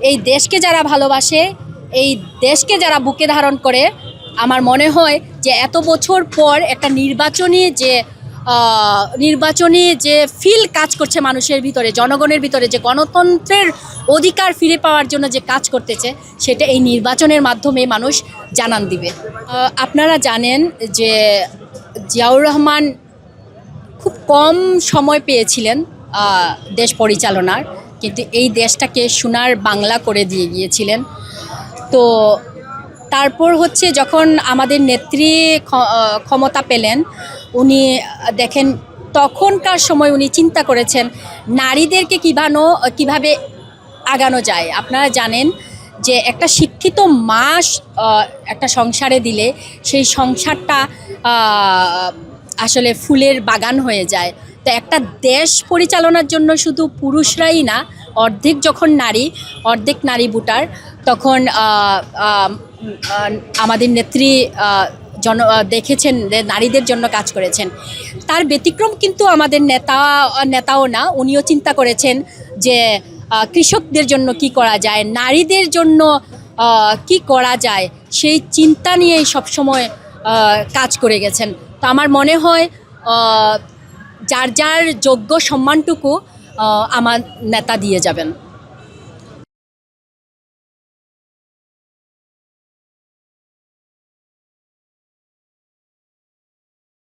এই দেশকে যারা ভালোবাসে, এই দেশকে যারা বুকে ধারণ করে, আমার মনে হয় যে এত বছর পর একটা নির্বাচনী যে ফিল কাজ করছে মানুষের ভিতরে, জনগণের ভিতরে, যে গণতন্ত্রের অধিকার ফিরে পাওয়ার জন্য যে কাজ করতেছে, সেটা এই নির্বাচনের মাধ্যমে মানুষ জানান দিবে। আপনারা জানেন যে জিয়াউর রহমান খুব কম সময় পেয়েছিলেন দেশ পরিচালনার, কিন্তু এই দেশটাকে সোনার বাংলা করে দিয়ে গিয়েছিলেন। তো তারপর হচ্ছে যখন আমাদের নেত্রী ক্ষমতা পেলেন, উনি দেখেন তখনকার সময় উনি চিন্তা করেছেন নারীদেরকে কিভাবে আগানো যায়। আপনারা জানেন যে একটা শিক্ষিত মা একটা সংসারে দিলে সেই সংসারটা আসলে ফুলের বাগান হয়ে যায়। তো একটা দেশ পরিচালনার জন্য শুধু পুরুষরাই না, অর্ধেক যখন নারী, অর্ধেক নারী ভোটার, তখন আমাদের নেত্রী দেখেছেন যে নারীদের জন্য কাজ করেছেন। তার ব্যতিক্রম কিন্তু আমাদের নেতাও না, উনিও চিন্তা করেছেন যে কৃষকদের জন্য কি করা যায়, নারীদের জন্য কি করা যায়, সেই চিন্তা নিয়েই সবসময় কাজ করে গেছেন। তো আমার মনে হয় যার যার যোগ্য সম্মানটুকু আমার নেতা দিয়ে যাবেন।